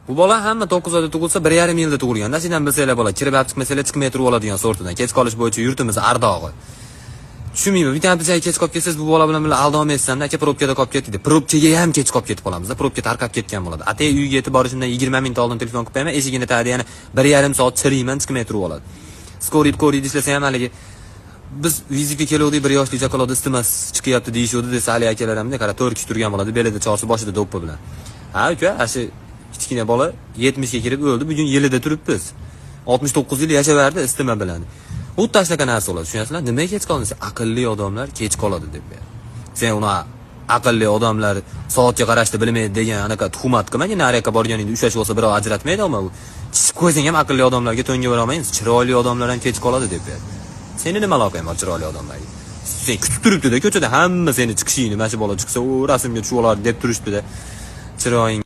Bu bola hamma 9 oyda tug'ilsa 1,5 yilda tug'ilganda, sizdan bilsanglar bola, kirib chiqmasalar chiqmay turib oladigan sortidan. Kech qolish bo'yicha yurtimiz ardog'i. Tushunmayman. Bitta joyga kech qolib kelsangiz, bu bola bilan aldolmaysizlar, aka probkada qolib ketdi. Probkaga ham kech qolib ketib qolamiz. Probka tarqab ketgan bo'ladi. Atay uyga yetib borishimdan 20 mingta oldin telefon qilib qo'yaman, eshigini tagida yana 1,5 soat chiriyman, chiqmay turib oladi. Skorit ishlasa ham haligi biz vizitga keluvdik, bir yoshli chaqaloq istimas chiqyapti deyishdi desa, hali akalar hamda qara 4 kishi turgan bo'ladi, belida chorsi boshida do'ppi bilan. Ha, uka, ashi kichkina bola 70 ga kirib o'ldi, bugun yilida turibmiz. 69 yil yashaverdi istima bilan. U tashlaga narsa bo'ladi, tushunasizlar? Nimaga kech qoldingiz? Aqlli odamlar kech qoladi deb ber. Sen uni aqlli odamlar soatga qarashni bilmaydi degan anaqa tuhmat qilmang. Nariyoqqa borganingda ushlash bo'lsa birov ajratmaydi, ammo u qo'ysang ham aqlli odamlarga to'nga bera olmaysiz. Chiroyli odamlar ham kech qoladi deb ber. Seni nima aloqang bor chiroyli odamlarga? Sen kutib turibdi-da, ko'chada hamma seni chiqishingni, mana shu bola chiqsa, u rasmga tushib olar deb turishdi-da. Chiroying